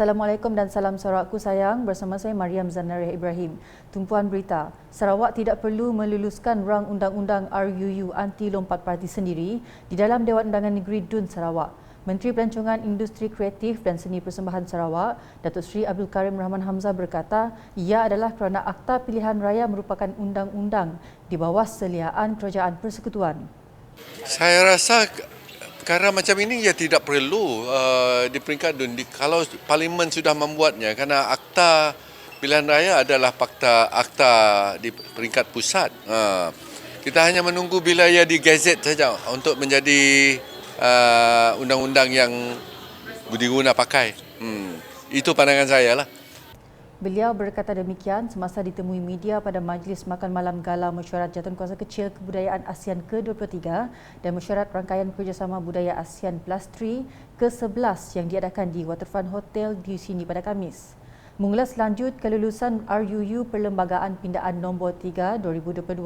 Assalamualaikum dan salam Sarawakku sayang. Bersama saya Mariam Zanariah Ibrahim. Tumpuan berita, Sarawak tidak perlu meluluskan rang undang-undang RUU anti lompat parti sendiri di dalam Dewan Undangan Negeri Dun Sarawak. Menteri Pelancongan Industri Kreatif dan Seni Persembahan Sarawak, Datuk Seri Abdul Karim Rahman Hamzah berkata, ia adalah kerana Akta Pilihan Raya merupakan undang-undang di bawah seliaan Kerajaan Persekutuan. Saya rasa perkara macam ini ya tidak perlu di peringkat DUN. Kalau Parlimen sudah membuatnya, kerana Akta Pilihan Raya adalah akta di peringkat pusat. Kita hanya menunggu bila ia digazet saja untuk menjadi undang-undang yang diguna pakai. Itu pandangan saya lah. Beliau berkata demikian semasa ditemui media pada Majlis Makan Malam Gala Mesyuarat Jawatankuasa Kecil Kebudayaan ASEAN ke-23 dan Mesyuarat Rangkaian Kerjasama Budaya ASEAN Plus 3 ke-11 yang diadakan di Waterfront Hotel di sini pada Khamis. Mengulas lanjut kelulusan RUU Perlembagaan Pindaan Nombor 3 2022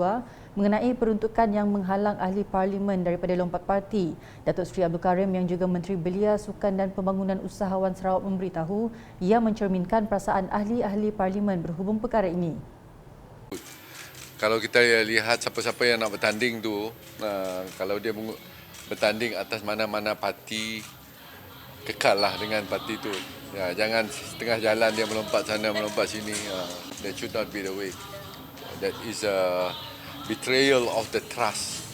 mengenai peruntukan yang menghalang ahli parlimen daripada lompat parti, Datuk Seri Abdul Karim yang juga Menteri Belia, Sukan dan Pembangunan Usahawan Sarawak memberitahu ia mencerminkan perasaan ahli-ahli parlimen berhubung perkara ini. Kalau kita lihat siapa-siapa yang nak bertanding tu, kalau dia bertanding atas mana-mana parti, kekallah dengan parti tu. Ya, jangan setengah jalan dia melompat sana, melompat sini. That should not be the way. That is a betrayal of the trust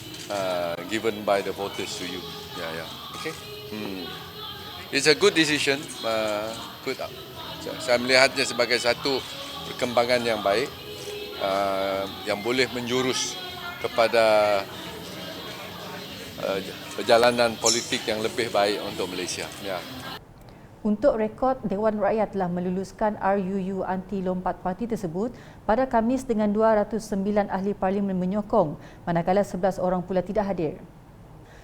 given by the voters to you. Yeah. Okay. It's a good decision. Good. Saya melihatnya sebagai satu perkembangan yang baik yang boleh menjurus kepada perjalanan politik yang lebih baik untuk Malaysia. Ya. Untuk rekod, Dewan Rakyat telah meluluskan RUU anti lompat parti tersebut pada Khamis dengan 209 ahli parlimen menyokong, manakala 11 orang pula tidak hadir.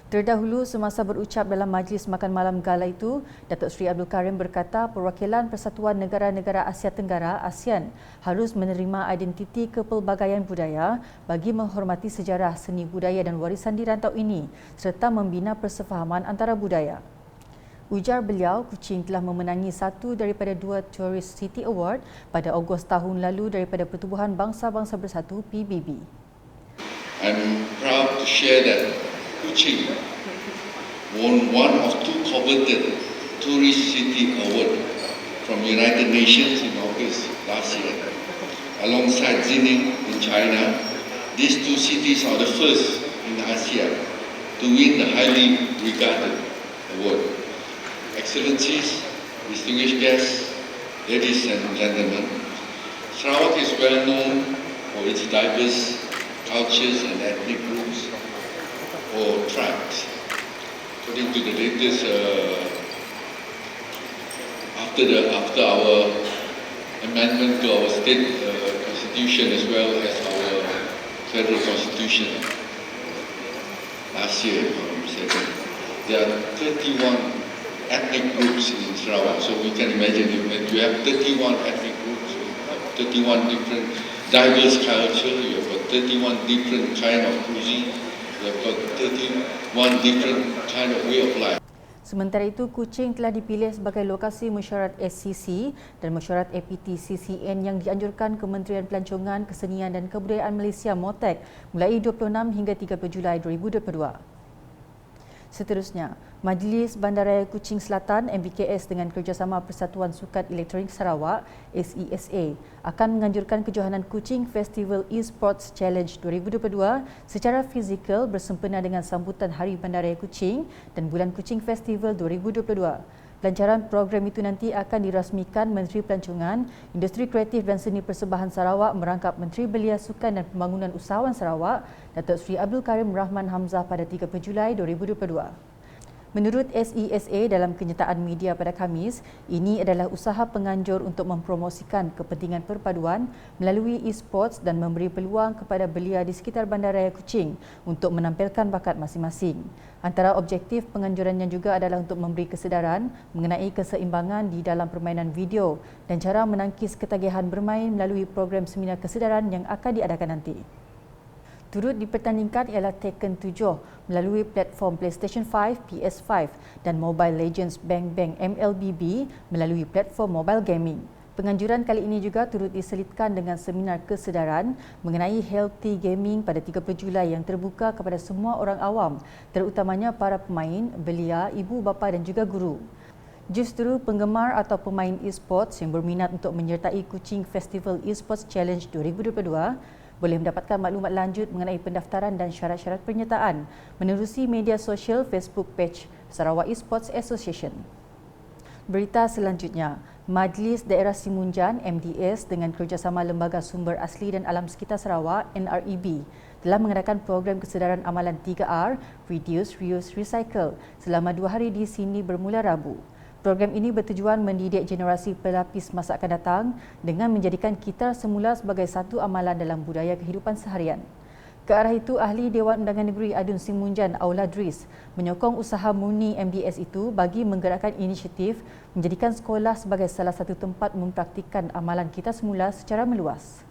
Terdahulu semasa berucap dalam Majlis Makan Malam Gala itu, Datuk Seri Abdul Karim berkata perwakilan Persatuan Negara-Negara Asia Tenggara ASEAN harus menerima identiti kepelbagaian budaya bagi menghormati sejarah, seni budaya dan warisan di rantau ini serta membina persefahaman antara budaya. Ujar beliau, Kuching telah memenangi satu daripada dua Tourist City Award pada Ogos tahun lalu daripada Pertubuhan Bangsa-Bangsa Bersatu PBB. I'm proud to share that Kuching won one of two coveted Tourist City Award from United Nations in August last year. Alongside Xining in China, these two cities are the first in ASEAN to win the highly regarded award. Excellencies, distinguished guests, ladies and gentlemen, Sarawak is well known for its diverse cultures and ethnic groups or tribes. According to the latest, after our amendment to our state constitution as well as our federal constitution last year, there are 31 ethnic groups in Sarawak. So we can imagine if you have 31 ethnic groups, 31 different diverse culture, you have got 31 different kind of cuisine, you have got 31 different kind of way of life. Sementara itu, Kuching telah dipilih sebagai lokasi mesyuarat SCC dan mesyuarat APT CCN yang dianjurkan Kementerian Pelancongan, Kesenian dan Kebudayaan Malaysia MOTEK mulai 26 hingga 30 Julai 2022. Seterusnya, Majlis Bandaraya Kuching Selatan MBKS dengan kerjasama Persatuan Sukan Elektronik Sarawak SESA akan menganjurkan kejohanan Kuching Festival Esports Challenge 2022 secara fizikal bersempena dengan sambutan Hari Bandaraya Kuching dan Bulan Kuching Festival 2022. Pelancaran program itu nanti akan dirasmikan Menteri Pelancongan, Industri Kreatif dan Seni Persembahan Sarawak merangkap Menteri Belia, Sukan dan Pembangunan Usahawan Sarawak, Datuk Seri Abdul Karim Rahman Hamzah pada 30 Julai 2022. Menurut SESA dalam kenyataan media pada Khamis, ini adalah usaha penganjur untuk mempromosikan kepentingan perpaduan melalui e-sports dan memberi peluang kepada belia di sekitar Bandaraya Kuching untuk menampilkan bakat masing-masing. Antara objektif penganjurannya juga adalah untuk memberi kesedaran mengenai keseimbangan di dalam permainan video dan cara menangkis ketagihan bermain melalui program seminar kesedaran yang akan diadakan nanti. Turut dipertandingkan ialah Tekken 7 melalui platform PlayStation 5, PS5 dan Mobile Legends Bang Bang MLBB melalui platform mobile gaming. Penganjuran kali ini juga turut diselitkan dengan seminar kesedaran mengenai healthy gaming pada 30 Julai yang terbuka kepada semua orang awam, terutamanya para pemain, belia, ibu bapa dan juga guru. Justru penggemar atau pemain e-sports yang berminat untuk menyertai Kuching Festival e-sports Challenge 2022 boleh mendapatkan maklumat lanjut mengenai pendaftaran dan syarat-syarat penyertaan menerusi media sosial Facebook page Sarawak Esports Association. Berita selanjutnya, Majlis Daerah Simunjan MDS dengan kerjasama Lembaga Sumber Asli dan Alam Sekitar Sarawak NREB telah mengadakan program kesedaran amalan 3R Reduce, Reuse, Recycle selama 2 hari di Sydney bermula Rabu. Program ini bertujuan mendidik generasi pelapis masa akan datang dengan menjadikan kitar semula sebagai satu amalan dalam budaya kehidupan seharian. Ke arah itu, Ahli Dewan Undangan Negeri Adun Simunjan Aula Dris menyokong usaha murni MDS itu bagi menggerakkan inisiatif menjadikan sekolah sebagai salah satu tempat mempraktikkan amalan kitar semula secara meluas.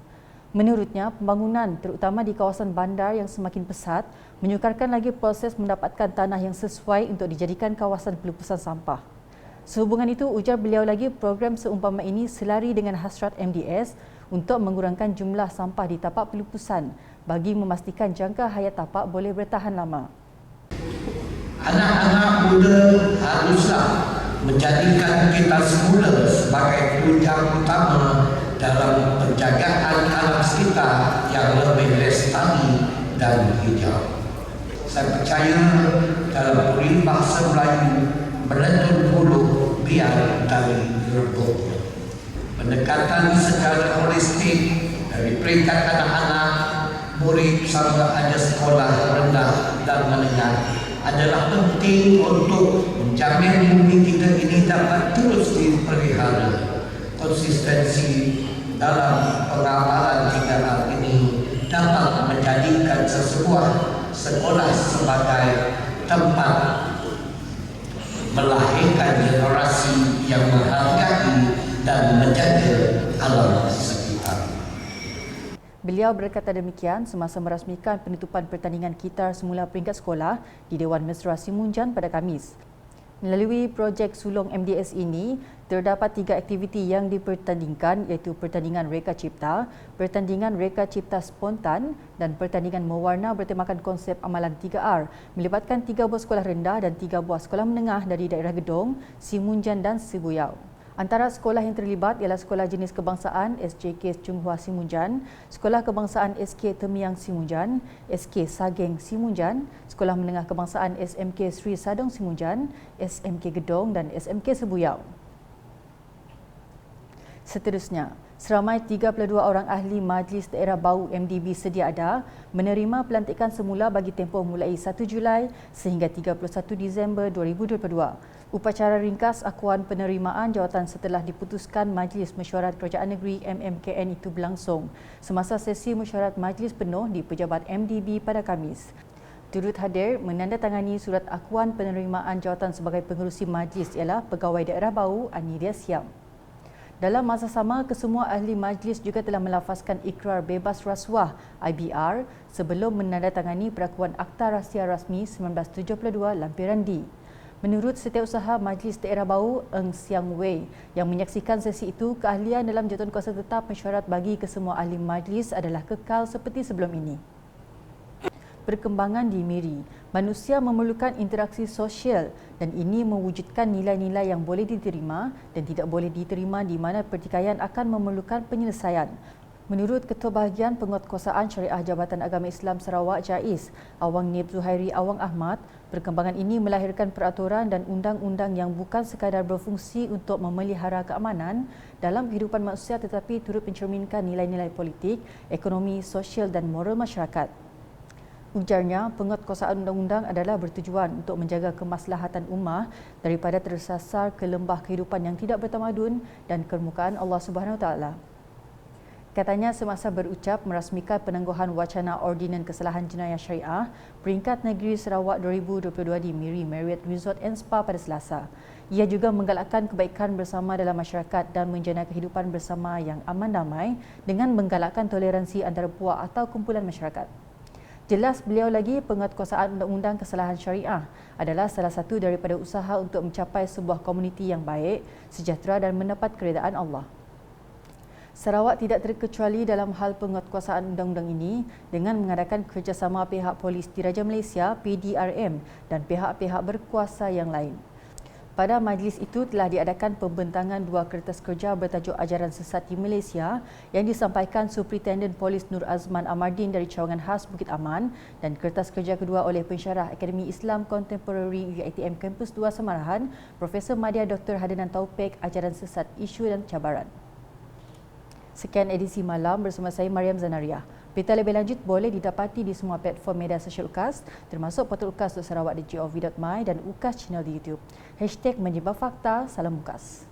Menurutnya, pembangunan terutama di kawasan bandar yang semakin pesat menyukarkan lagi proses mendapatkan tanah yang sesuai untuk dijadikan kawasan pelupusan sampah. Sehubungan itu, ujar beliau lagi program seumpama ini selari dengan hasrat MDS untuk mengurangkan jumlah sampah di tapak pelupusan bagi memastikan jangka hayat tapak boleh bertahan lama. Anak-anak muda haruslah menjadikan kita semula sebagai penunjang utama dalam penjagaan alam sekitar yang lebih lestari dan hijau. Saya percaya dalam peribahasa Melayu melentun bulu biar dari rebut. Pendekatan secara holistik dari peringkat anak-anak, murid sampai ada sekolah rendah dan menengah adalah penting untuk menjamin bumi kita ini dapat terus dipelihara. Konsistensi dalam pengamalan 3R ini dapat menjadikan sesebuah sekolah sebagai tempat melahirkan generasi yang menghargai dan menjaga alam sekitar. Beliau berkata demikian semasa merasmikan penutupan pertandingan kitar semula peringkat sekolah di Dewan Mesra Simunjan pada Khamis. Melalui projek sulung MDS ini, terdapat 3 aktiviti yang dipertandingkan iaitu pertandingan Reka Cipta, pertandingan Reka Cipta Spontan dan pertandingan mewarna bertemakan konsep amalan 3R melibatkan 3 buah sekolah rendah dan 3 buah sekolah menengah dari daerah Gedong, Simunjan dan Sibuyau. Antara sekolah yang terlibat ialah Sekolah Jenis Kebangsaan SJK Chung Hua Simunjan, Sekolah Kebangsaan SK Temiang Simunjan, SK Sageng Simunjan, Sekolah Menengah Kebangsaan SMK Sri Sadong Simunjan, SMK Gedong dan SMK Sibuyau. Seterusnya, seramai 32 orang ahli Majlis Daerah Bau MDB sedia ada menerima pelantikan semula bagi tempoh mulai 1 Julai sehingga 31 Disember 2022. Upacara ringkas akuan penerimaan jawatan setelah diputuskan Majlis Mesyuarat Kerajaan Negeri MMKN itu berlangsung semasa sesi mesyuarat majlis penuh di Pejabat MDB pada Khamis. Turut hadir menandatangani surat akuan penerimaan jawatan sebagai pengerusi majlis ialah Pegawai Daerah Bau Aniria Siam. Dalam masa sama, kesemua ahli majlis juga telah melafazkan ikrar bebas rasuah IBR sebelum menandatangani perakuan Akta Rahsia Rasmi 1972 lampiran D. Menurut Setiausaha Majlis Daerah Bau Eng Siang Wei yang menyaksikan sesi itu, keahlian dalam jawatankuasa tetap mesyuarat bagi kesemua ahli majlis adalah kekal seperti sebelum ini. Perkembangan di Miri, manusia memerlukan interaksi sosial dan ini mewujudkan nilai-nilai yang boleh diterima dan tidak boleh diterima di mana pertikaian akan memerlukan penyelesaian. Menurut Ketua Bahagian Penguatkuasaan Syariah Jabatan Agama Islam Sarawak JAIS, Awang Nib Zuhairi Awang Ahmad, perkembangan ini melahirkan peraturan dan undang-undang yang bukan sekadar berfungsi untuk memelihara keamanan dalam kehidupan manusia tetapi turut mencerminkan nilai-nilai politik, ekonomi, sosial dan moral masyarakat. Ujarnya, penguatkuasaan undang-undang adalah bertujuan untuk menjaga kemaslahatan ummah daripada tersasar ke lembah kehidupan yang tidak bertamadun dan kemukaan Allah Subhanahu Wa Taala. Katanya semasa berucap merasmikan penangguhan wacana Ordinan Kesalahan Jenayah Syariah Peringkat Negeri Sarawak 2022 di Miri Marriott Resort and Spa pada Selasa. Ia juga menggalakkan kebaikan bersama dalam masyarakat dan menjana kehidupan bersama yang aman damai dengan menggalakkan toleransi antara puak atau kumpulan masyarakat. Jelas beliau lagi penguatkuasaan undang-undang kesalahan syariah adalah salah satu daripada usaha untuk mencapai sebuah komuniti yang baik, sejahtera dan mendapat keredaan Allah. Sarawak tidak terkecuali dalam hal penguatkuasaan undang-undang ini dengan mengadakan kerjasama pihak Polis Diraja Malaysia (PDRM) dan pihak-pihak berkuasa yang lain. Pada majlis itu telah diadakan pembentangan 2 kertas kerja bertajuk Ajaran Sesat di Malaysia yang disampaikan Superintendent Polis Nur Azman Amardin dari Cawangan Khas Bukit Aman dan kertas kerja kedua oleh pensyarah Akademi Islam Contemporary UiTM Kampus 2 Samarahan, Profesor Madya Dr. Hadanan Taufik, Ajaran Sesat, Isu dan Cabaran. Sekian edisi malam bersama saya Mariam Zanaria. Berita lebih lanjut boleh didapati di semua platform media sosial UKAS termasuk portal ukas.sarawak.gov.my dan UKAS channel di YouTube. #Menyebar Fakta, salam UKAS.